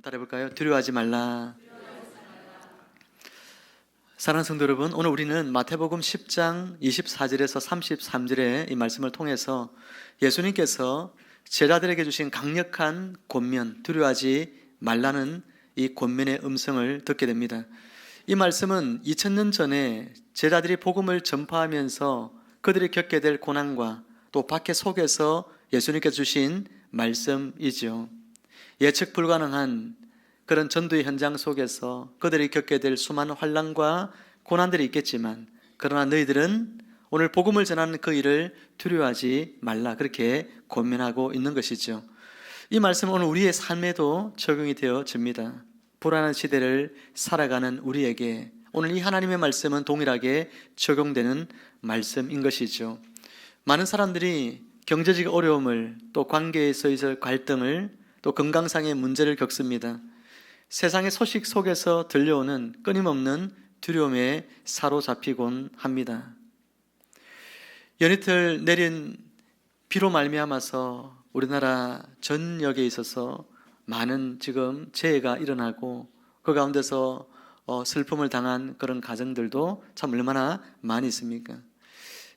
따라해 볼까요? 두려워하지 말라. 사랑하는 성도 여러분, 오늘 우리는 마태복음 10장 24절에서 33절의 이 말씀을 통해서 예수님께서 제자들에게 주신 강력한 권면, 두려워하지 말라는 이 권면의 음성을 듣게 됩니다. 이 말씀은 2000년 전에 제자들이 복음을 전파하면서 그들이 겪게 될 고난과 또 박해 속에서 예수님께서 주신 말씀이죠. 예측 불가능한 그런 전도의 현장 속에서 그들이 겪게 될 수많은 환난과 고난들이 있겠지만, 그러나 너희들은 오늘 복음을 전하는 그 일을 두려워하지 말라, 그렇게 권면하고 있는 것이죠. 이 말씀은 오늘 우리의 삶에도 적용이 되어집니다. 불안한 시대를 살아가는 우리에게 오늘 이 하나님의 말씀은 동일하게 적용되는 말씀인 것이죠. 많은 사람들이 경제적 어려움을, 또 관계에서의 갈등을, 또 건강상의 문제를 겪습니다. 세상의 소식 속에서 들려오는 끊임없는 두려움에 사로잡히곤 합니다. 연이틀 내린 비로 말미암아서 우리나라 전역에 있어서 많은 지금 재해가 일어나고 그 가운데서 슬픔을 당한 그런 가정들도 참 얼마나 많이 있습니까?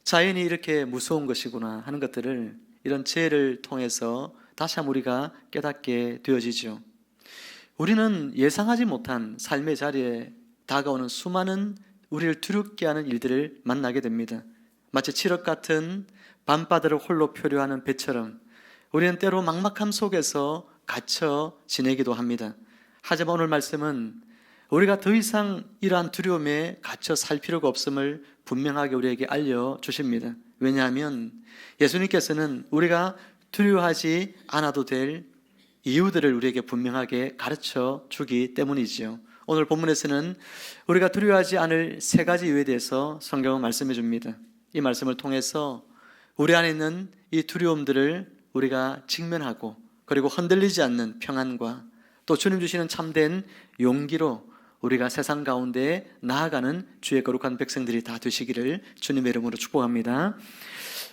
자연이 이렇게 무서운 것이구나 하는 것들을 이런 재해를 통해서 다시 한번 우리가 깨닫게 되어지죠. 우리는 예상하지 못한 삶의 자리에 다가오는 수많은 우리를 두렵게 하는 일들을 만나게 됩니다. 마치 칠흑 같은 밤바다를 홀로 표류하는 배처럼 우리는 때로 막막함 속에서 갇혀 지내기도 합니다. 하지만 오늘 말씀은 우리가 더 이상 이러한 두려움에 갇혀 살 필요가 없음을 분명하게 우리에게 알려주십니다. 왜냐하면 예수님께서는 우리가 두려워하지 않아도 될 이유들을 우리에게 분명하게 가르쳐 주기 때문이지요. 오늘 본문에서는 우리가 두려워하지 않을 세 가지 이유에 대해서 성경은 말씀해 줍니다. 이 말씀을 통해서 우리 안에 있는 이 두려움들을 우리가 직면하고, 그리고 흔들리지 않는 평안과 또 주님 주시는 참된 용기로 우리가 세상 가운데 나아가는 주의 거룩한 백성들이 다 되시기를 주님의 이름으로 축복합니다.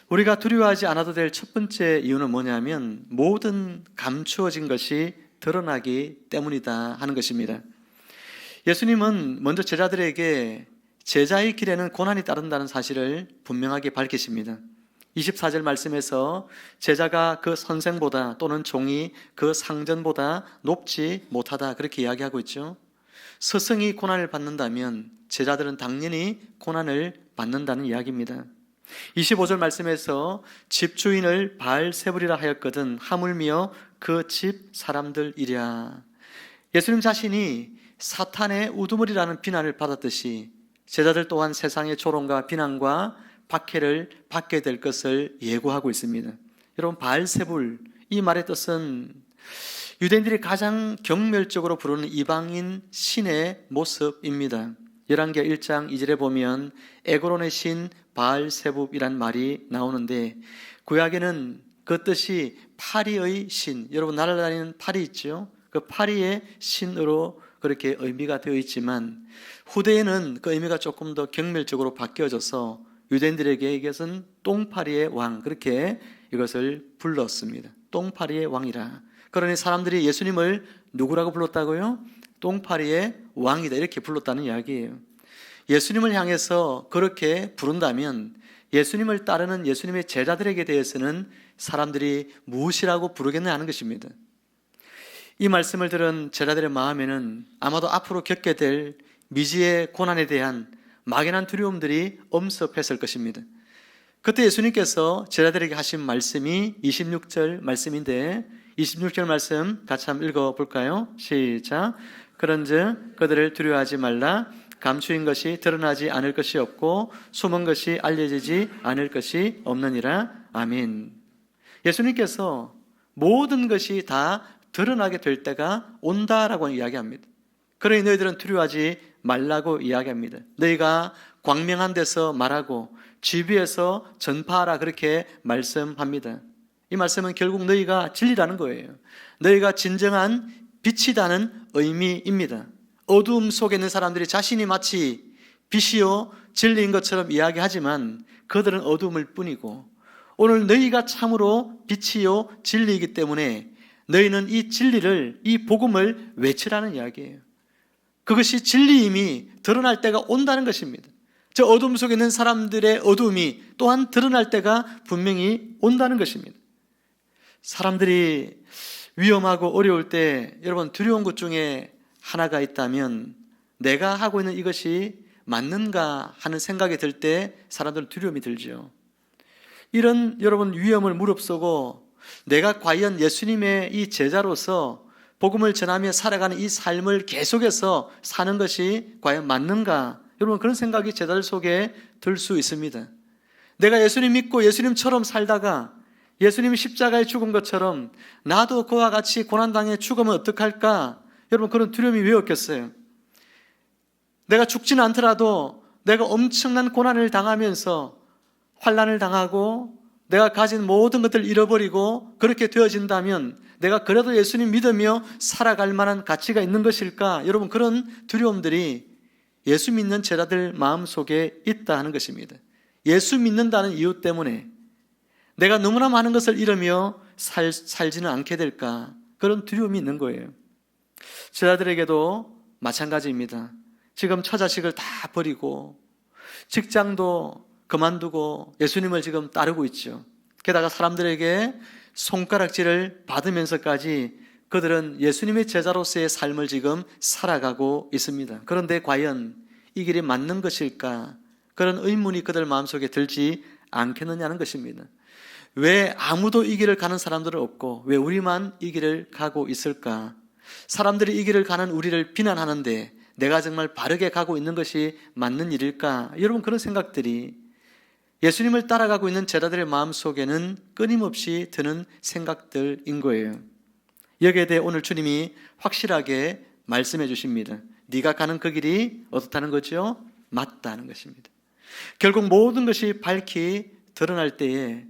우리가 두려워하지 않아도 될 첫 번째 이유는 뭐냐면 모든 감추어진 것이 드러나기 때문이다 하는 것입니다. 예수님은 먼저 제자들에게 제자의 길에는 고난이 따른다는 사실을 분명하게 밝히십니다. 24절 말씀에서 제자가 그 선생보다 또는 종이 그 상전보다 높지 못하다, 그렇게 이야기하고 있죠. 스승이 고난을 받는다면 제자들은 당연히 고난을 받는다는 이야기입니다. 25절 말씀에서 집주인을 바알세불이라 하였거든 하물며 그 집 사람들이랴. 예수님 자신이 사탄의 우두머리라는 비난을 받았듯이 제자들 또한 세상의 조롱과 비난과 박해를 받게 될 것을 예고하고 있습니다. 여러분, 바알세불, 이 말의 뜻은 유대인들이 가장 경멸적으로 부르는 이방인 신의 모습입니다. 열왕기하 1장 2절에 보면 에그론의 신 바알세붑이란 말이 나오는데, 구약에는 그 뜻이 파리의 신, 여러분 날아다니는 파리 있죠? 그 파리의 신으로 그렇게 의미가 되어 있지만 후대에는 그 의미가 조금 더 경멸적으로 바뀌어져서 유대인들에게 이것은 똥파리의 왕, 그렇게 이것을 불렀습니다. 똥파리의 왕이라. 그러니 사람들이 예수님을 누구라고 불렀다고요? 똥파리의 왕이다, 이렇게 불렀다는 이야기예요. 예수님을 향해서 그렇게 부른다면 예수님을 따르는 예수님의 제자들에게 대해서는 사람들이 무엇이라고 부르겠냐 하는 것입니다. 이 말씀을 들은 제자들의 마음에는 아마도 앞으로 겪게 될 미지의 고난에 대한 막연한 두려움들이 엄습했을 것입니다. 그때 예수님께서 제자들에게 하신 말씀이 26절 말씀인데, 26절 말씀 같이 한번 읽어볼까요? 시작. 그런즉 그들을 두려워하지 말라. 감추인 것이 드러나지 않을 것이 없고 숨은 것이 알려지지 않을 것이 없느니라. 아멘. 예수님께서 모든 것이 다 드러나게 될 때가 온다라고 이야기합니다. 그러니 너희들은 두려워하지 말라고 이야기합니다. 너희가 광명한 데서 말하고 주위에서 전파하라, 그렇게 말씀합니다. 이 말씀은 결국 너희가 진리라는 거예요. 너희가 진정한 빛이라는 의미입니다. 어두움 속에 있는 사람들이 자신이 마치 빛이요 진리인 것처럼 이야기하지만 그들은 어두움일 뿐이고, 오늘 너희가 참으로 빛이요 진리이기 때문에 너희는 이 진리를, 이 복음을 외치라는 이야기예요. 그것이 진리임이 드러날 때가 온다는 것입니다. 저 어둠 속에 있는 사람들의 어둠이 또한 드러날 때가 분명히 온다는 것입니다. 사람들이 위험하고 어려울 때 여러분 두려운 것 중에 하나가 있다면 내가 하고 있는 이것이 맞는가 하는 생각이 들 때 사람들은 두려움이 들죠. 이런 여러분 위험을 무릅쓰고 내가 과연 예수님의 이 제자로서 복음을 전하며 살아가는 이 삶을 계속해서 사는 것이 과연 맞는가? 여러분 그런 생각이 제자들 속에 들 수 있습니다. 내가 예수님 믿고 예수님처럼 살다가 예수님이 십자가에 죽은 것처럼 나도 그와 같이 고난당해 죽으면 어떡할까? 여러분 그런 두려움이 왜 없겠어요? 내가 죽지는 않더라도 내가 엄청난 고난을 당하면서 환난을 당하고 내가 가진 모든 것들을 잃어버리고 그렇게 되어진다면 내가 그래도 예수님 믿으며 살아갈 만한 가치가 있는 것일까? 여러분 그런 두려움들이 예수 믿는 제자들 마음속에 있다 하는 것입니다. 예수 믿는다는 이유 때문에 내가 너무나 많은 것을 잃으며 살지는 않게 될까? 그런 두려움이 있는 거예요. 제자들에게도 마찬가지입니다. 지금 처자식을 다 버리고 직장도 그만두고 예수님을 지금 따르고 있죠. 게다가 사람들에게 손가락질을 받으면서까지 그들은 예수님의 제자로서의 삶을 지금 살아가고 있습니다. 그런데 과연 이 길이 맞는 것일까? 그런 의문이 그들 마음속에 들지 않겠느냐는 것입니다. 왜 아무도 이 길을 가는 사람들은 없고 왜 우리만 이 길을 가고 있을까? 사람들이 이 길을 가는 우리를 비난하는데 내가 정말 바르게 가고 있는 것이 맞는 일일까? 여러분 그런 생각들이 예수님을 따라가고 있는 제자들의 마음속에는 끊임없이 드는 생각들인 거예요. 여기에 대해 오늘 주님이 확실하게 말씀해 주십니다. 네가 가는 그 길이 어떻다는 거죠? 맞다는 것입니다. 결국 모든 것이 밝히 드러날 때에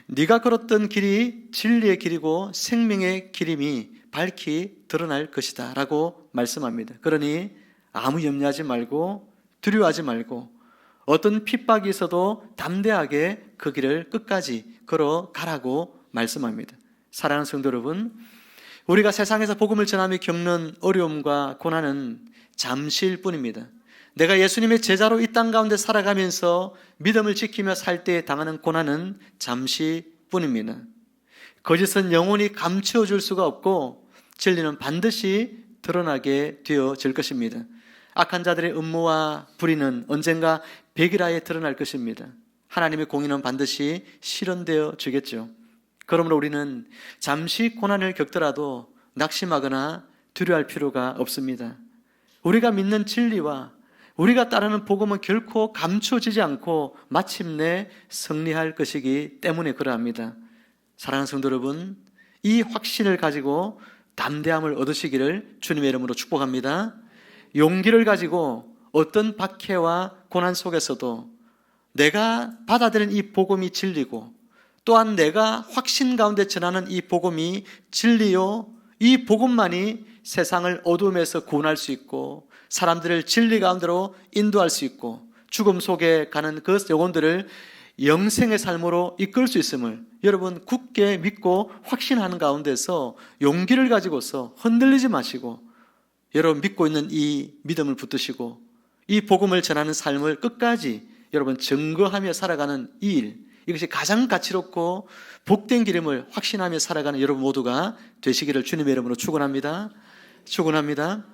네가 걸었던 길이 진리의 길이고 생명의 길임이 밝히 드러날 것이다 라고 말씀합니다. 그러니 아무 염려하지 말고 두려워하지 말고 어떤 핍박이 있어도 담대하게 그 길을 끝까지 걸어가라고 말씀합니다. 사랑하는 성도 여러분, 우리가 세상에서 복음을 전하며 겪는 어려움과 고난은 잠시일 뿐입니다. 내가 예수님의 제자로 이 땅 가운데 살아가면서 믿음을 지키며 살 때 당하는 고난은 잠시뿐입니다. 거짓은 영원히 감추어줄 수가 없고 진리는 반드시 드러나게 되어질 것입니다. 악한 자들의 음모와 불의는 언젠가 백일하에 드러날 것입니다. 하나님의 공의는 반드시 실현되어 주겠죠. 그러므로 우리는 잠시 고난을 겪더라도 낙심하거나 두려워할 필요가 없습니다. 우리가 믿는 진리와 우리가 따르는 복음은 결코 감추어지지 않고 마침내 승리할 것이기 때문에 그러합니다. 사랑하는 성도 여러분, 이 확신을 가지고 담대함을 얻으시기를 주님의 이름으로 축복합니다. 용기를 가지고 어떤 박해와 고난 속에서도 내가 받아들인 이 복음이 진리고 또한 내가 확신 가운데 전하는 이 복음이 진리요, 이 복음만이 세상을 어둠에서 구원할 수 있고 사람들을 진리 가운데로 인도할 수 있고 죽음 속에 가는 그 영혼들을 영생의 삶으로 이끌 수 있음을 여러분 굳게 믿고 확신하는 가운데서 용기를 가지고서 흔들리지 마시고 여러분 믿고 있는 이 믿음을 붙드시고 이 복음을 전하는 삶을 끝까지 여러분 증거하며 살아가는 이 일, 이것이 가장 가치롭고 복된 길임을 확신하며 살아가는 여러분 모두가 되시기를 주님의 이름으로 축원합니다. 축원합니다.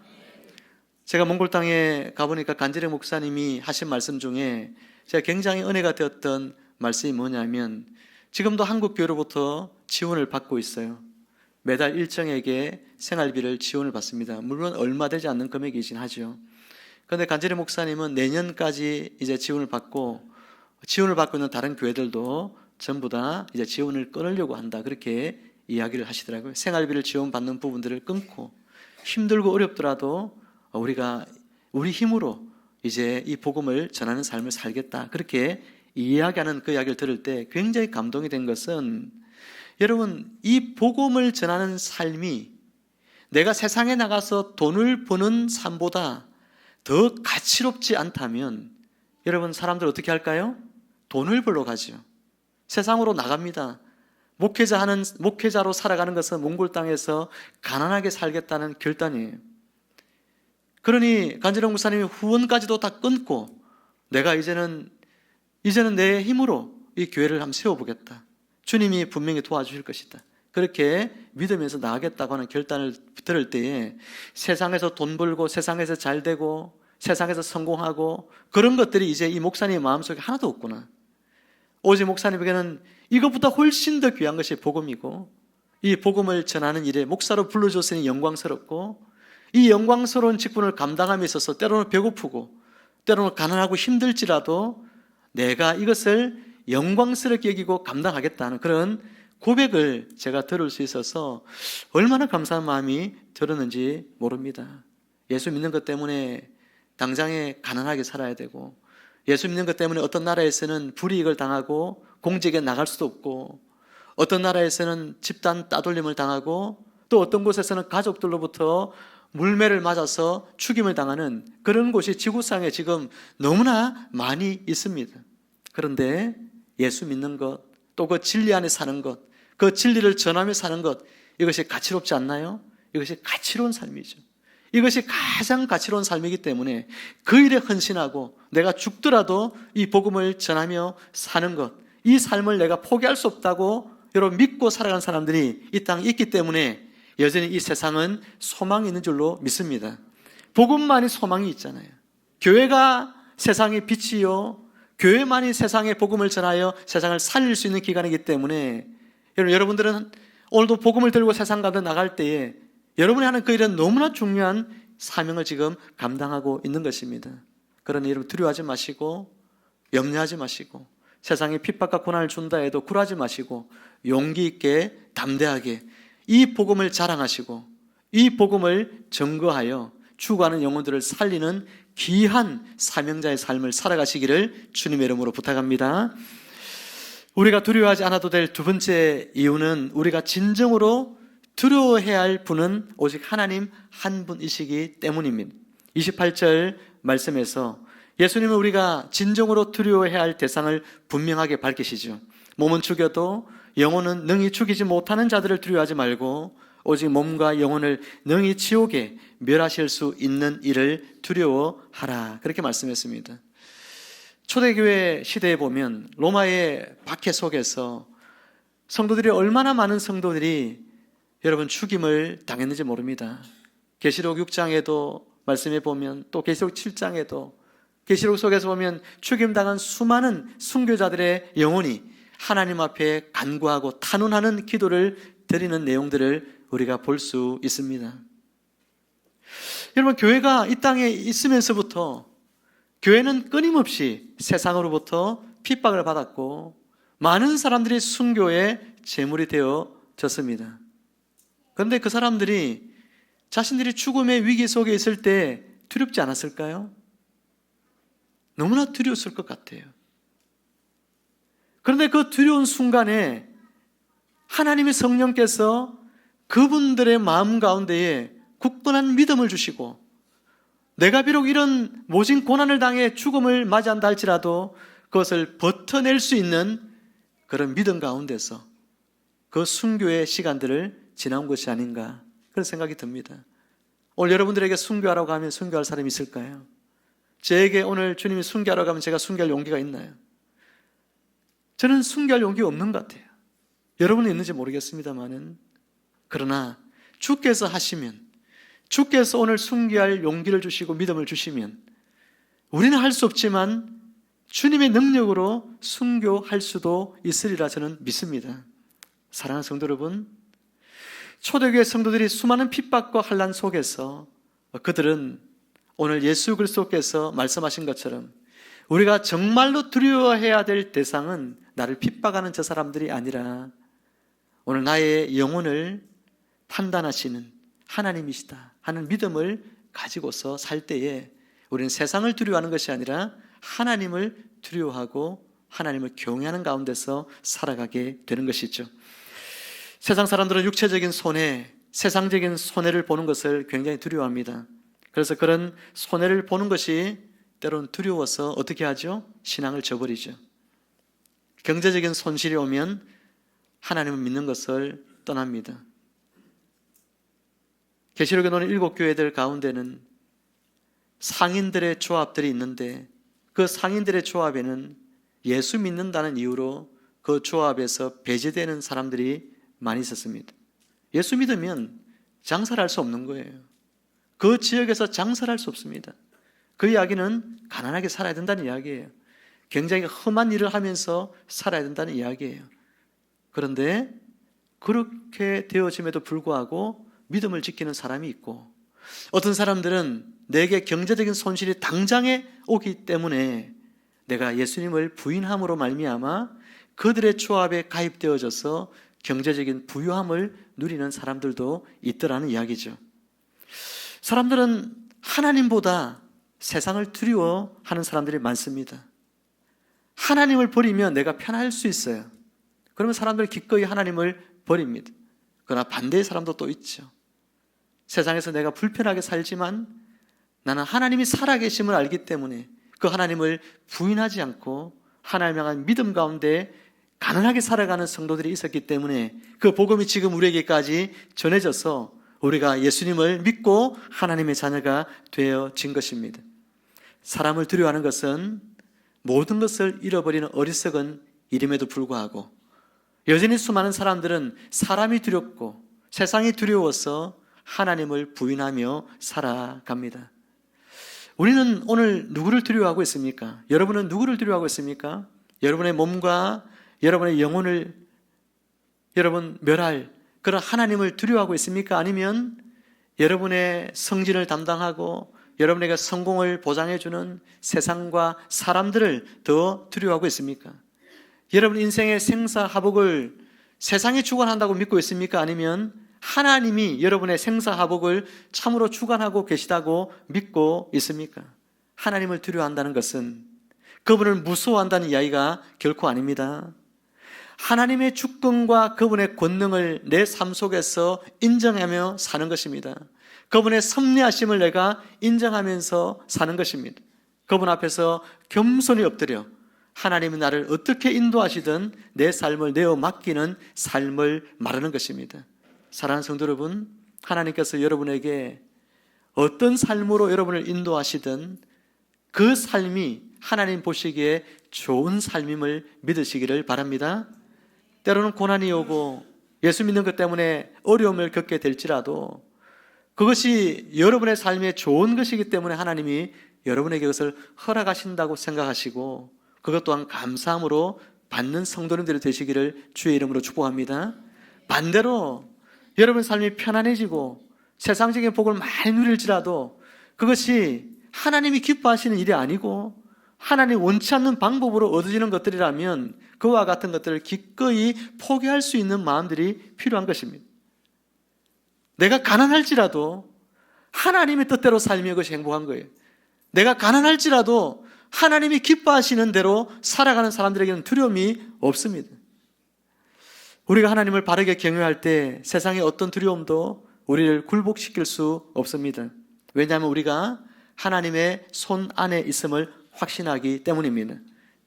제가 몽골 땅에 가보니까 간지레 목사님이 하신 말씀 중에 제가 굉장히 은혜가 되었던 말씀이 뭐냐면 지금도 한국 교회로부터 지원을 받고 있어요. 매달 일정에게 생활비를 지원을 받습니다. 물론 얼마 되지 않는 금액이긴 하죠. 그런데 간지레 목사님은 내년까지 이제 지원을 받고 있는 다른 교회들도 전부 다 이제 지원을 끊으려고 한다. 그렇게 이야기를 하시더라고요. 생활비를 지원받는 부분들을 끊고 힘들고 어렵더라도 우리가 우리 힘으로 이제 이 복음을 전하는 삶을 살겠다. 그렇게 이야기하는 그 이야기를 들을 때 굉장히 감동이 된 것은 여러분 이 복음을 전하는 삶이 내가 세상에 나가서 돈을 버는 삶보다 더 가치롭지 않다면 여러분 사람들 어떻게 할까요? 돈을 벌러 가죠. 세상으로 나갑니다. 목회자로 살아가는 것은 몽골 땅에서 가난하게 살겠다는 결단이에요. 그러니 간지령 목사님이 후원까지도 다 끊고 내가 이제는 내 힘으로 이 교회를 한번 세워보겠다. 주님이 분명히 도와주실 것이다. 그렇게 믿으면서 나가겠다고 하는 결단을 들을 때에 세상에서 돈 벌고 세상에서 잘 되고 세상에서 성공하고 그런 것들이 이제 이 목사님의 마음속에 하나도 없구나. 오직 목사님에게는 이것보다 훨씬 더 귀한 것이 복음이고 이 복음을 전하는 일에 목사로 불러줬으니 영광스럽고 이 영광스러운 직분을 감당함에 있어서 때로는 배고프고 때로는 가난하고 힘들지라도 내가 이것을 영광스럽게 여기고 감당하겠다는 그런 고백을 제가 들을 수 있어서 얼마나 감사한 마음이 들었는지 모릅니다. 예수 믿는 것 때문에 당장에 가난하게 살아야 되고 예수 믿는 것 때문에 어떤 나라에서는 불이익을 당하고 공직에 나갈 수도 없고 어떤 나라에서는 집단 따돌림을 당하고 또 어떤 곳에서는 가족들로부터 물매를 맞아서 죽임을 당하는 그런 곳이 지구상에 지금 너무나 많이 있습니다. 그런데 예수 믿는 것, 또 그 진리 안에 사는 것, 그 진리를 전하며 사는 것, 이것이 가치롭지 않나요? 이것이 가치로운 삶이죠. 이것이 가장 가치로운 삶이기 때문에 그 일에 헌신하고 내가 죽더라도 이 복음을 전하며 사는 것, 이 삶을 내가 포기할 수 없다고 여러분 믿고 살아가는 사람들이 이 땅에 있기 때문에 여전히 이 세상은 소망이 있는 줄로 믿습니다. 복음만이 소망이 있잖아요. 교회가 세상의 빛이요, 교회만이 세상에 복음을 전하여 세상을 살릴 수 있는 기관이기 때문에 여러분들은 오늘도 복음을 들고 세상 가운데 나갈 때에 여러분이 하는 그 일은 너무나 중요한 사명을 지금 감당하고 있는 것입니다. 그러니 여러분 두려워하지 마시고 염려하지 마시고 세상에 핍박과 고난을 준다 해도 굴하지 마시고 용기 있게 담대하게 이 복음을 자랑하시고 이 복음을 증거하여 죽어가는 영혼들을 살리는 귀한 사명자의 삶을 살아가시기를 주님의 이름으로 부탁합니다. 우리가 두려워하지 않아도 될 두 번째 이유는 우리가 진정으로 두려워해야 할 분은 오직 하나님 한 분이시기 때문입니다. 28절 말씀에서 예수님은 우리가 진정으로 두려워해야 할 대상을 분명하게 밝히시죠. 몸은 죽여도 영혼은 능히 죽이지 못하는 자들을 두려워하지 말고 오직 몸과 영혼을 능히 지옥에 멸하실 수 있는 이를 두려워하라. 그렇게 말씀했습니다. 초대교회 시대에 보면 로마의 박해 속에서 성도들이 얼마나 많은 성도들이 여러분 죽임을 당했는지 모릅니다. 계시록 6장에도 말씀해 보면 또 계시록 7장에도 계시록 속에서 보면 죽임당한 수많은 순교자들의 영혼이 하나님 앞에 간구하고 탄원하는 기도를 드리는 내용들을 우리가 볼 수 있습니다. 여러분, 교회가 이 땅에 있으면서부터 교회는 끊임없이 세상으로부터 핍박을 받았고 많은 사람들이 순교의 제물이 되어졌습니다. 그런데 그 사람들이 자신들이 죽음의 위기 속에 있을 때 두렵지 않았을까요? 너무나 두려웠을 것 같아요. 그런데 그 두려운 순간에 하나님의 성령께서 그분들의 마음 가운데에 굳건한 믿음을 주시고 내가 비록 이런 모진 고난을 당해 죽음을 맞이한다 할지라도 그것을 버텨낼 수 있는 그런 믿음 가운데서 그 순교의 시간들을 지나온 것이 아닌가 그런 생각이 듭니다. 오늘 여러분들에게 순교하라고 하면 순교할 사람이 있을까요? 저에게 오늘 주님이 순교하라고 하면 제가 순교할 용기가 있나요? 저는 순교할 용기가 없는 것 같아요. 여러분은 있는지 모르겠습니다만은 그러나 주께서 하시면 주께서 오늘 순교할 용기를 주시고 믿음을 주시면 우리는 할 수 없지만 주님의 능력으로 순교할 수도 있으리라 저는 믿습니다. 사랑하는 성도 여러분, 초대교회 성도들이 수많은 핍박과 환난 속에서 그들은 오늘 예수 그리스도께서 말씀하신 것처럼 우리가 정말로 두려워해야 될 대상은 나를 핍박하는 저 사람들이 아니라 오늘 나의 영혼을 판단하시는 하나님이시다 하는 믿음을 가지고서 살 때에 우리는 세상을 두려워하는 것이 아니라 하나님을 두려워하고 하나님을 경외하는 가운데서 살아가게 되는 것이죠. 세상 사람들은 육체적인 손해, 세상적인 손해를 보는 것을 굉장히 두려워합니다. 그래서 그런 손해를 보는 것이 때로는 두려워서 어떻게 하죠? 신앙을 저버리죠. 경제적인 손실이 오면 하나님을 믿는 것을 떠납니다. 계시록에 나오는 7교회들 가운데는 상인들의 조합들이 있는데 그 상인들의 조합에는 예수 믿는다는 이유로 그 조합에서 배제되는 사람들이 많이 있었습니다. 예수 믿으면 장사를 할 수 없는 거예요. 그 지역에서 장사를 할 수 없습니다. 그 이야기는 가난하게 살아야 된다는 이야기예요. 굉장히 험한 일을 하면서 살아야 된다는 이야기예요. 그런데 그렇게 되어짐에도 불구하고 믿음을 지키는 사람이 있고, 어떤 사람들은 내게 경제적인 손실이 당장에 오기 때문에 내가 예수님을 부인함으로 말미암아 그들의 조합에 가입되어져서 경제적인 부유함을 누리는 사람들도 있더라는 이야기죠. 사람들은 하나님보다 세상을 두려워하는 사람들이 많습니다. 하나님을 버리면 내가 편할 수 있어요. 그러면 사람들이 기꺼이 하나님을 버립니다. 그러나 반대의 사람도 또 있죠. 세상에서 내가 불편하게 살지만 나는 하나님이 살아계심을 알기 때문에 그 하나님을 부인하지 않고 하나님을 향한 믿음 가운데 가난하게 살아가는 성도들이 있었기 때문에 그 복음이 지금 우리에게까지 전해져서 우리가 예수님을 믿고 하나님의 자녀가 되어진 것입니다. 사람을 두려워하는 것은 모든 것을 잃어버리는 어리석은 일임에도 불구하고 여전히 수많은 사람들은 사람이 두렵고 세상이 두려워서 하나님을 부인하며 살아갑니다. 우리는 오늘 누구를 두려워하고 있습니까? 여러분은 누구를 두려워하고 있습니까? 여러분의 몸과 여러분의 영혼을 여러분 멸할 그런 하나님을 두려워하고 있습니까? 아니면 여러분의 성진을 담당하고 여러분에게 성공을 보장해주는 세상과 사람들을 더 두려워하고 있습니까? 여러분 인생의 생사화복을 세상이 주관한다고 믿고 있습니까? 아니면 하나님이 여러분의 생사화복을 참으로 주관하고 계시다고 믿고 있습니까? 하나님을 두려워한다는 것은 그분을 무서워한다는 이야기가 결코 아닙니다. 하나님의 주권과 그분의 권능을 내 삶 속에서 인정하며 사는 것입니다. 그분의 섭리하심을 내가 인정하면서 사는 것입니다. 그분 앞에서 겸손히 엎드려 하나님이 나를 어떻게 인도하시든 내 삶을 내어 맡기는 삶을 말하는 것입니다. 사랑하는 성도 여러분, 하나님께서 여러분에게 어떤 삶으로 여러분을 인도하시든 그 삶이 하나님 보시기에 좋은 삶임을 믿으시기를 바랍니다. 때로는 고난이 오고 예수 믿는 것 때문에 어려움을 겪게 될지라도 그것이 여러분의 삶에 좋은 것이기 때문에 하나님이 여러분에게 그것을 허락하신다고 생각하시고 그것 또한 감사함으로 받는 성도님들이 되시기를 주의 이름으로 축복합니다. 반대로 여러분 삶이 편안해지고 세상적인 복을 많이 누릴지라도 그것이 하나님이 기뻐하시는 일이 아니고 하나님 원치 않는 방법으로 얻어지는 것들이라면 그와 같은 것들을 기꺼이 포기할 수 있는 마음들이 필요한 것입니다. 내가 가난할지라도 하나님의 뜻대로 살면 그것이 행복한 거예요. 내가 가난할지라도 하나님이 기뻐하시는 대로 살아가는 사람들에게는 두려움이 없습니다. 우리가 하나님을 바르게 경외할 때 세상의 어떤 두려움도 우리를 굴복시킬 수 없습니다. 왜냐하면 우리가 하나님의 손 안에 있음을 확신하기 때문입니다.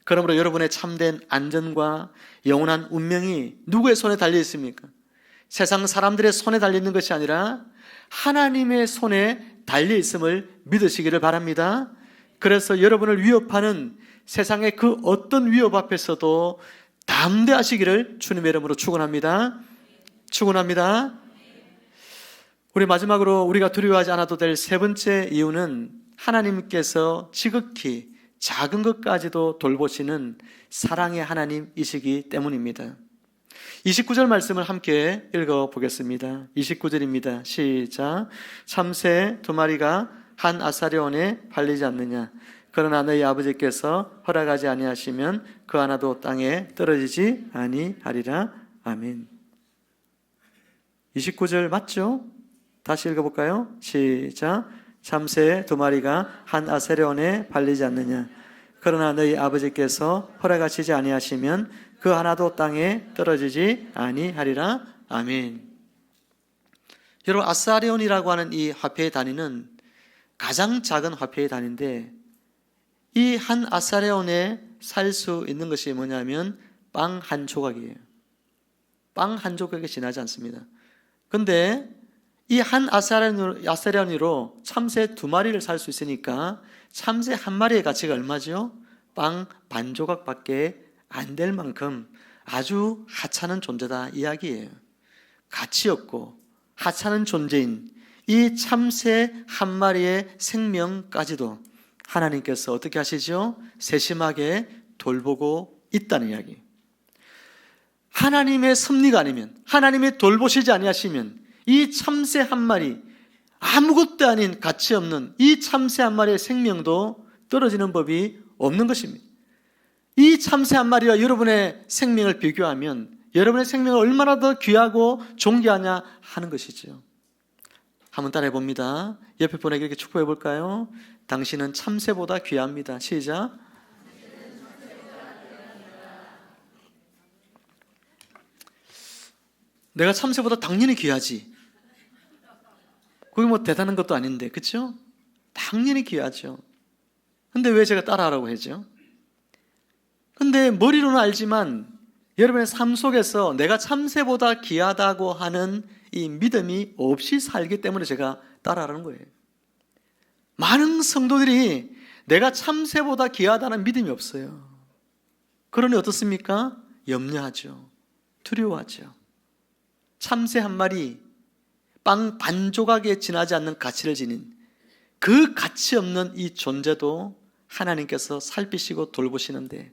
그러므로 여러분의 참된 안전과 영원한 운명이 누구의 손에 달려 있습니까? 세상 사람들의 손에 달려 있는 것이 아니라 하나님의 손에 달려 있음을 믿으시기를 바랍니다. 그래서 여러분을 위협하는 세상의 그 어떤 위협 앞에서도 담대하시기를 주님의 이름으로 축원합니다. 축원합니다. 우리 마지막으로 우리가 두려워하지 않아도 될 세 번째 이유는 하나님께서 지극히 작은 것까지도 돌보시는 사랑의 하나님이시기 때문입니다. 29절 말씀을 함께 읽어보겠습니다. 29절입니다. 시작. 참새 2마리가 한 아사리온에 팔리지 않느냐? 그러나 너희 아버지께서 허락하지 아니하시면 그 하나도 땅에 떨어지지 아니하리라. 아멘. 29절 맞죠? 다시 읽어볼까요? 시작. 참새 2마리가 한 아사리온에 팔리지 않느냐? 그러나 너희 아버지께서 허락하시지 아니하시면 그 하나도 땅에 떨어지지 아니하리라. 아멘. 여러분, 아사리온이라고 하는 이 화폐의 단위는 가장 작은 화폐의 단위인데 이 한 아사리온에 살 수 있는 것이 뭐냐면 빵 한 조각이에요. 빵 한 조각에 지나지 않습니다. 근데 이 한 아세라니로 참새 2마리를 살 수 있으니까 참새 1마리의 가치가 얼마죠? 빵 반 조각밖에 안 될 만큼 아주 하찮은 존재다 이야기예요. 가치 없고 하찮은 존재인 이 참새 1마리의 생명까지도 하나님께서 어떻게 하시죠? 세심하게 돌보고 있다는 이야기. 하나님의 섭리가 아니면, 하나님이 돌보시지 아니하시면 이 참새 1마리, 아무것도 아닌 가치 없는 이 참새 1마리의 생명도 떨어지는 법이 없는 것입니다. 이 참새 1마리와 여러분의 생명을 비교하면 여러분의 생명을 얼마나 더 귀하고 존귀하냐 하는 것이죠. 한번 따라해 봅니다. 옆에 분에게 이렇게 축복해 볼까요? 당신은 참새보다 귀합니다. 시작. 내가 참새보다 당연히 귀하지. 그게 뭐 대단한 것도 아닌데, 그렇죠? 당연히 귀하죠. 근데 왜 제가 따라하라고 했죠? 근데 머리로는 알지만 여러분의 삶 속에서 내가 참새보다 귀하다고 하는 이 믿음이 없이 살기 때문에 제가 따라하라는 거예요. 많은 성도들이 내가 참새보다 귀하다는 믿음이 없어요. 그러니 어떻습니까? 염려하죠. 두려워하죠. 참새 1마리, 빵 반 조각에 지나지 않는 가치를 지닌 그 가치 없는 이 존재도 하나님께서 살피시고 돌보시는데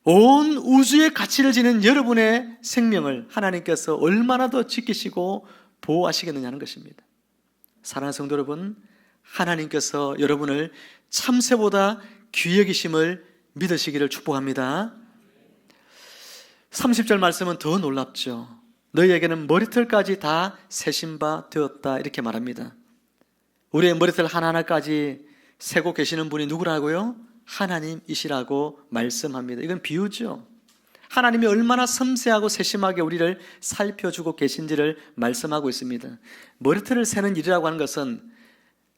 온 우주의 가치를 지닌 여러분의 생명을 하나님께서 얼마나 더 지키시고 보호하시겠느냐는 것입니다. 사랑하는 성도 여러분, 하나님께서 여러분을 참새보다 귀히 여기심을 믿으시기를 축복합니다. 30절 말씀은 더 놀랍죠. 너희에게는 머리털까지 다 세신 바 되었다 이렇게 말합니다. 우리의 머리털 하나하나까지 세고 계시는 분이 누구라고요? 하나님이시라고 말씀합니다. 이건 비유죠. 하나님이 얼마나 섬세하고 세심하게 우리를 살펴주고 계신지를 말씀하고 있습니다. 머리털을 세는 일이라고 하는 것은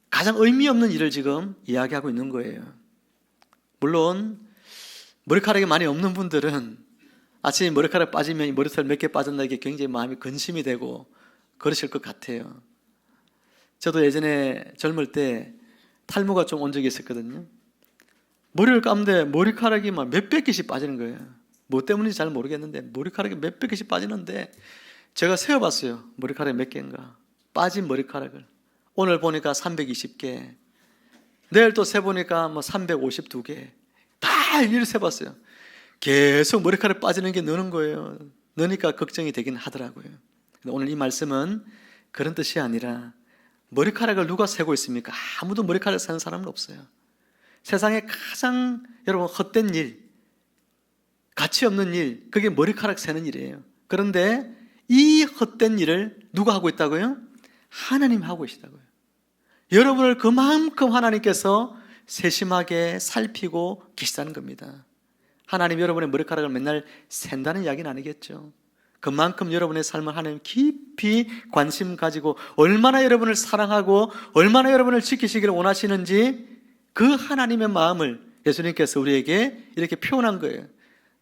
가장 의미 없는 일을 지금 이야기하고 있는 거예요. 물론 머리카락이 많이 없는 분들은 아침에 머리카락 빠지면 머리털 몇 개 빠졌나 이게 굉장히 마음이 근심이 되고 그러실 것 같아요. 저도 예전에 젊을 때 탈모가 좀 온 적이 있었거든요. 머리를 감는데 머리카락이 막 몇백 개씩 빠지는 거예요. 뭐 때문인지 잘 모르겠는데 머리카락이 몇백 개씩 빠지는데 제가 세어봤어요. 머리카락이 몇 개인가. 빠진 머리카락을. 오늘 보니까 320개. 내일 또 세보니까 뭐 352개. 다 일일이 세봤어요. 계속 머리카락 빠지는 게 느는 거예요. 느니까 걱정이 되긴 하더라고요. 오늘 이 말씀은 그런 뜻이 아니라 머리카락을 누가 세고 있습니까? 아무도 머리카락을 세는 사람은 없어요. 세상에 가장 여러분 헛된 일, 가치 없는 일, 그게 머리카락 세는 일이에요. 그런데 이 헛된 일을 누가 하고 있다고요? 하나님 하고 계시다고요. 여러분을 그만큼 하나님께서 세심하게 살피고 계시다는 겁니다. 하나님 여러분의 머리카락을 맨날 센다는 이야기는 아니겠죠. 그만큼 여러분의 삶을 하나님 깊이 관심 가지고 얼마나 여러분을 사랑하고 얼마나 여러분을 지키시기를 원하시는지 그 하나님의 마음을 예수님께서 우리에게 이렇게 표현한 거예요.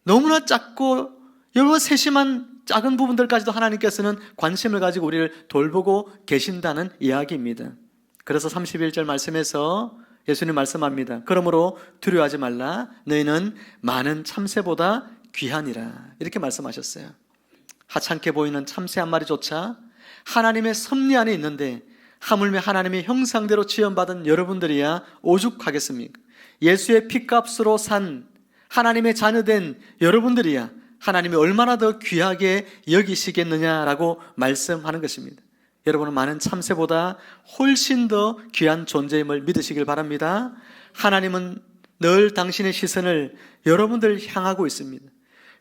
너무나 작고 여러 세심한 작은 부분들까지도 하나님께서는 관심을 가지고 우리를 돌보고 계신다는 이야기입니다. 그래서 31절 말씀에서 예수님 말씀합니다. 그러므로 두려워하지 말라. 너희는 많은 참새보다 귀하니라. 이렇게 말씀하셨어요. 하찮게 보이는 참새 1마리조차 하나님의 섭리 안에 있는데 하물며 하나님의 형상대로 지음받은 여러분들이야 오죽하겠습니까? 예수의 피값으로 산 하나님의 자녀된 여러분들이야 하나님이 얼마나 더 귀하게 여기시겠느냐라고 말씀하는 것입니다. 여러분은 많은 참새보다 훨씬 더 귀한 존재임을 믿으시길 바랍니다. 하나님은 늘 당신의 시선을 여러분들 향하고 있습니다.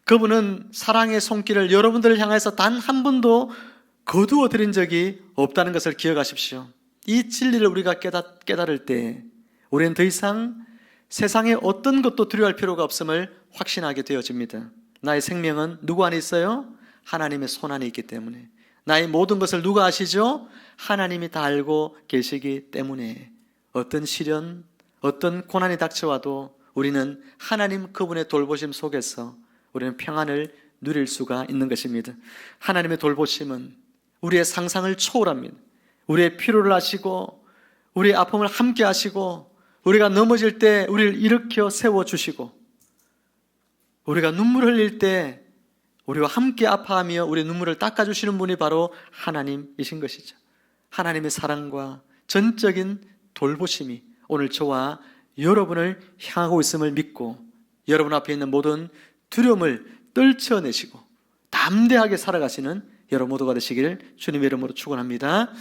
그분은 사랑의 손길을 여러분들을 향해서 단 한 번도 거두어 드린 적이 없다는 것을 기억하십시오. 이 진리를 우리가 깨달을 때 우리는 더 이상 세상에 어떤 것도 두려워할 필요가 없음을 확신하게 되어집니다. 나의 생명은 누구 안에 있어요? 하나님의 손 안에 있기 때문에. 나의 모든 것을 누가 아시죠? 하나님이 다 알고 계시기 때문에 어떤 시련, 어떤 고난이 닥쳐와도 우리는 하나님 그분의 돌보심 속에서 우리는 평안을 누릴 수가 있는 것입니다. 하나님의 돌보심은 우리의 상상을 초월합니다. 우리의 필요를 아시고 우리의 아픔을 함께 하시고 우리가 넘어질 때 우리를 일으켜 세워주시고 우리가 눈물 흘릴 때 우리와 함께 아파하며 우리의 눈물을 닦아주시는 분이 바로 하나님이신 것이죠. 하나님의 사랑과 전적인 돌보심이 오늘 저와 여러분을 향하고 있음을 믿고 여러분 앞에 있는 모든 두려움을 떨쳐내시고 담대하게 살아가시는 여러분 모두가 되시길 주님의 이름으로 축원합니다.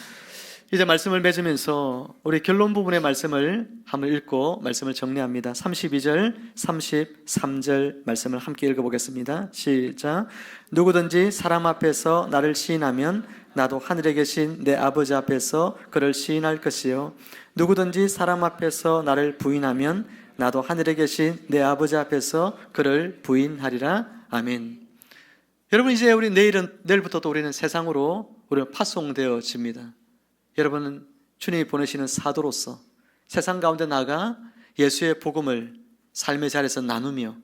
이제 말씀을 맺으면서 우리 결론 부분의 말씀을 한번 읽고 말씀을 정리합니다. 32절, 33절 말씀을 함께 읽어보겠습니다. 시작. 누구든지 사람 앞에서 나를 시인하면 나도 하늘에 계신 내 아버지 앞에서 그를 시인할 것이요 누구든지 사람 앞에서 나를 부인하면 나도 하늘에 계신 내 아버지 앞에서 그를 부인하리라. 아멘. 여러분, 이제 우리 내일부터 또 우리는 세상으로 우리는 파송되어집니다. 여러분은 주님이 보내시는 사도로서 세상 가운데 나가 예수의 복음을 삶의 자리에서 나누며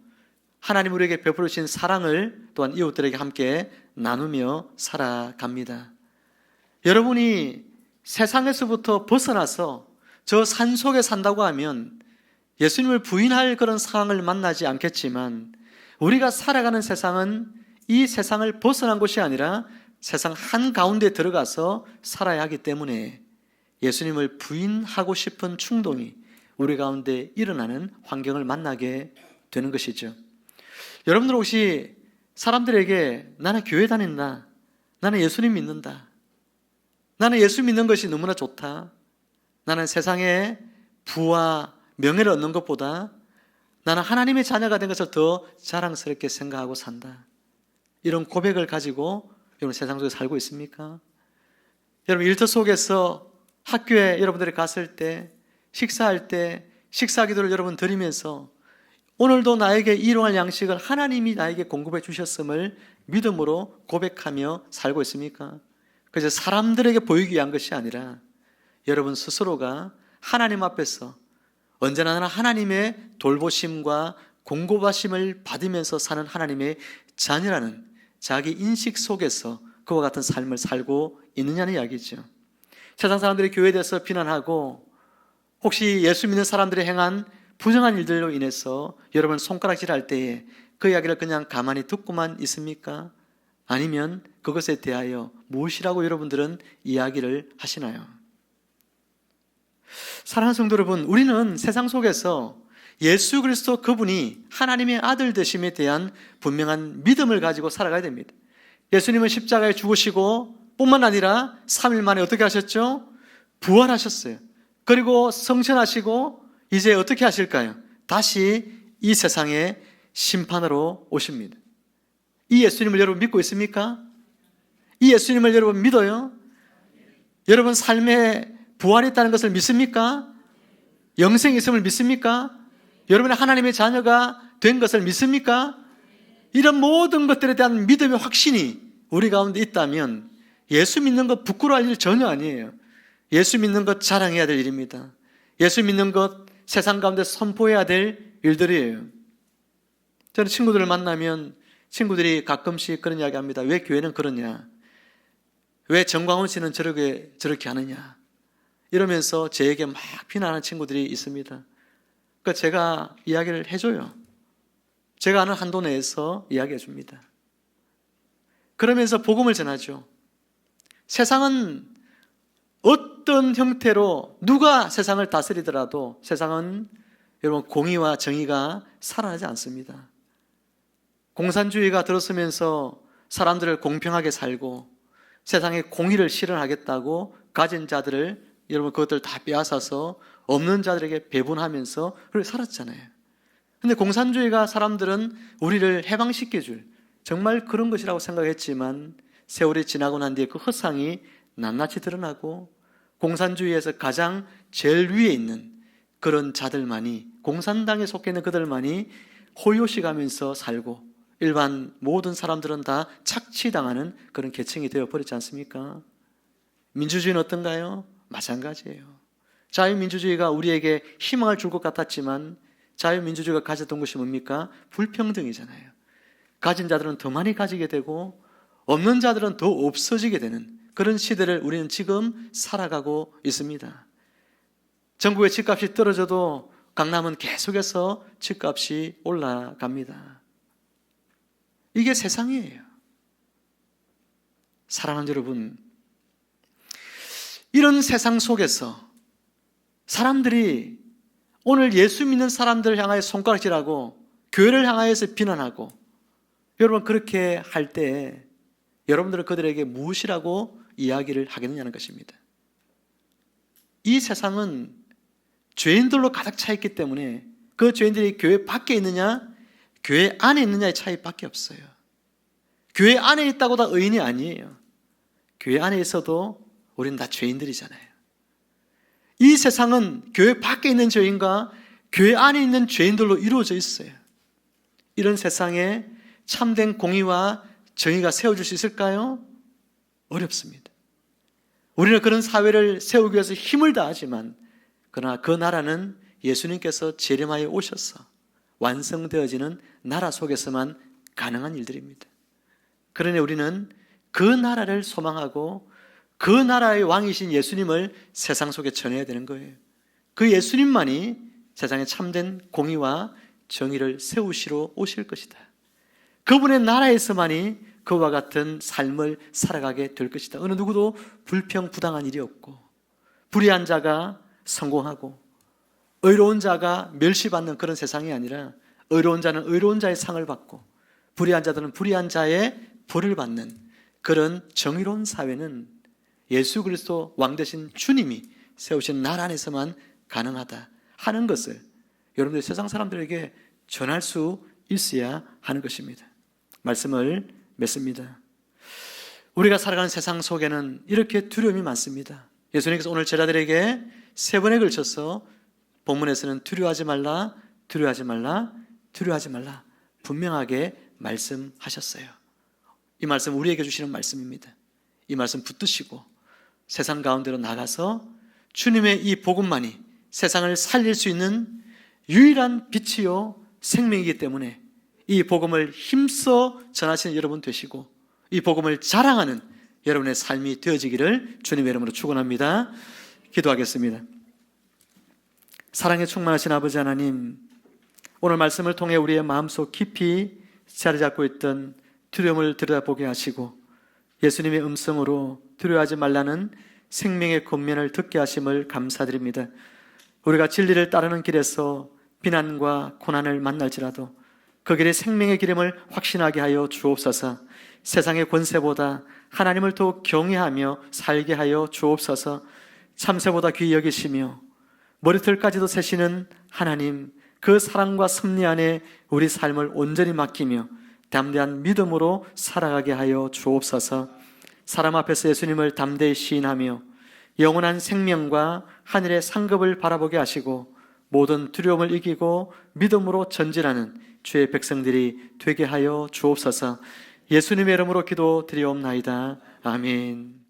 하나님 우리에게 베풀으신 사랑을 또한 이웃들에게 함께 나누며 살아갑니다. 여러분이 세상에서부터 벗어나서 저 산 속에 산다고 하면 예수님을 부인할 그런 상황을 만나지 않겠지만 우리가 살아가는 세상은 이 세상을 벗어난 곳이 아니라 세상 한가운데 들어가서 살아야 하기 때문에 예수님을 부인하고 싶은 충동이 우리 가운데 일어나는 환경을 만나게 되는 것이죠. 여러분들 혹시 사람들에게 나는 교회 다닌다, 나는 예수님 믿는다, 나는 예수 믿는 것이 너무나 좋다, 나는 세상에 부와 명예를 얻는 것보다 나는 하나님의 자녀가 된 것을 더 자랑스럽게 생각하고 산다, 이런 고백을 가지고 여러분 세상 속에 살고 있습니까? 여러분 일터 속에서 학교에 여러분들이 갔을 때 식사할 때 식사 기도를 여러분 드리면서 오늘도 나에게 일용할 양식을 하나님이 나에게 공급해 주셨음을 믿음으로 고백하며 살고 있습니까? 그래서 사람들에게 보이기 위한 것이 아니라 여러분 스스로가 하나님 앞에서 언제나 나는 하나님의 돌보심과 공급하심을 받으면서 사는 하나님의 자녀라는 자기 인식 속에서 그와 같은 삶을 살고 있느냐는 이야기죠. 세상 사람들이 교회에 대해서 비난하고 혹시 예수 믿는 사람들이 행한 부정한 일들로 인해서 여러분 손가락질할 때에 그 이야기를 그냥 가만히 듣고만 있습니까? 아니면 그것에 대하여 무엇이라고 여러분들은 이야기를 하시나요? 사랑하는 성도 여러분, 우리는 세상 속에서 예수 그리스도 그분이 하나님의 아들 되심에 대한 분명한 믿음을 가지고 살아가야 됩니다. 예수님은 십자가에 죽으시고 뿐만 아니라 3일 만에 어떻게 하셨죠? 부활하셨어요. 그리고 성천하시고 이제 어떻게 하실까요? 다시 이 세상에 심판으로 오십니다. 이 예수님을 여러분 믿고 있습니까? 이 예수님을 여러분 믿어요? 여러분 삶에 부활이 있다는 것을 믿습니까? 영생이 있음을 믿습니까? 여러분의 하나님의 자녀가 된 것을 믿습니까? 이런 모든 것들에 대한 믿음의 확신이 우리 가운데 있다면 예수 믿는 것 부끄러워할 일 전혀 아니에요. 예수 믿는 것 자랑해야 될 일입니다. 예수 믿는 것 세상 가운데 선포해야 될 일들이에요. 저는 친구들을 만나면 친구들이 가끔씩 그런 이야기 합니다. 왜 교회는 그러냐? 왜 정광훈 씨는 저렇게 하느냐? 이러면서 저에게 막 비난하는 친구들이 있습니다. 그러니까 제가 이야기를 해줘요. 제가 아는 한도 내에서 이야기해 줍니다. 그러면서 복음을 전하죠. 세상은 어떤 형태로 누가 세상을 다스리더라도 세상은 여러분 공의와 정의가 살아나지 않습니다. 공산주의가 들어서면서 사람들을 공평하게 살고 세상에 공의를 실현하겠다고 가진 자들을 여러분 그것들 다 빼앗아서 없는 자들에게 배분하면서 그렇게 살았잖아요. 근데 공산주의가 사람들은 우리를 해방시켜줄 정말 그런 것이라고 생각했지만 세월이 지나고 난 뒤에 그 허상이 낱낱이 드러나고 공산주의에서 가장 제일 위에 있는 그런 자들만이 공산당에 속해 있는 그들만이 호요시가면서 살고 일반 모든 사람들은 다 착취당하는 그런 계층이 되어버렸지 않습니까? 민주주의는 어떤가요? 마찬가지예요. 자유민주주의가 우리에게 희망을 줄 것 같았지만 자유민주주의가 가졌던 것이 뭡니까? 불평등이잖아요. 가진 자들은 더 많이 가지게 되고 없는 자들은 더 없어지게 되는 그런 시대를 우리는 지금 살아가고 있습니다. 전국의 집값이 떨어져도 강남은 계속해서 집값이 올라갑니다. 이게 세상이에요. 사랑하는 여러분, 이런 세상 속에서 사람들이 오늘 예수 믿는 사람들을 향하여 손가락질하고 교회를 향하여서 비난하고, 여러분 그렇게 할 때 여러분들은 그들에게 무엇이라고 이야기를 하겠느냐는 것입니다. 이 세상은 죄인들로 가득 차 있기 때문에 그 죄인들이 교회 밖에 있느냐 교회 안에 있느냐의 차이밖에 없어요. 교회 안에 있다고 다 의인이 아니에요. 교회 안에 있어도 우리는 다 죄인들이잖아요. 이 세상은 교회 밖에 있는 죄인과 교회 안에 있는 죄인들로 이루어져 있어요. 이런 세상에 참된 공의와 정의가 세워질 수 있을까요? 어렵습니다. 우리는 그런 사회를 세우기 위해서 힘을 다하지만, 그러나 그 나라는 예수님께서 재림하여 오셔서 완성되어지는 나라 속에서만 가능한 일들입니다. 그러니 우리는 그 나라를 소망하고 그 나라의 왕이신 예수님을 세상 속에 전해야 되는 거예요. 그 예수님만이 세상에 참된 공의와 정의를 세우시러 오실 것이다. 그분의 나라에서만이 그와 같은 삶을 살아가게 될 것이다. 어느 누구도 불평부당한 일이 없고, 불의한 자가 성공하고 의로운 자가 멸시받는 그런 세상이 아니라, 의로운 자는 의로운 자의 상을 받고 불의한 자들은 불의한 자의 벌을 받는 그런 정의로운 사회는 예수 그리스도 왕 되신 주님이 세우신 나라 안에서만 가능하다 하는 것을 여러분들 세상 사람들에게 전할 수 있어야 하는 것입니다. 말씀을 맺습니다. 우리가 살아가는 세상 속에는 이렇게 두려움이 많습니다. 예수님께서 오늘 제자들에게 3번에 걸쳐서 본문에서는 두려워하지 말라, 두려워하지 말라, 두려워하지 말라 분명하게 말씀하셨어요. 이 말씀 우리에게 주시는 말씀입니다. 이 말씀 붙드시고 세상 가운데로 나가서 주님의 이 복음만이 세상을 살릴 수 있는 유일한 빛이요 생명이기 때문에 이 복음을 힘써 전하시는 여러분 되시고, 이 복음을 자랑하는 여러분의 삶이 되어지기를 주님의 이름으로 축원합니다. 기도하겠습니다. 사랑에 충만하신 아버지 하나님, 오늘 말씀을 통해 우리의 마음속 깊이 자리 잡고 있던 두려움을 들여다보게 하시고 예수님의 음성으로 두려워하지 말라는 생명의 권면을 듣게 하심을 감사드립니다. 우리가 진리를 따르는 길에서 비난과 고난을 만날지라도 그 길에 생명의 기름을 확신하게 하여 주옵소서. 세상의 권세보다 하나님을 더욱 경외하며 살게 하여 주옵소서. 참새보다 귀히 여기시며 머리털까지도 세시는 하나님, 그 사랑과 섭리 안에 우리 삶을 온전히 맡기며 담대한 믿음으로 살아가게 하여 주옵소서. 사람 앞에서 예수님을 담대히 시인하며 영원한 생명과 하늘의 상급을 바라보게 하시고 모든 두려움을 이기고 믿음으로 전진하는 주의 백성들이 되게 하여 주옵소서. 예수님의 이름으로 기도드리옵나이다. 아멘.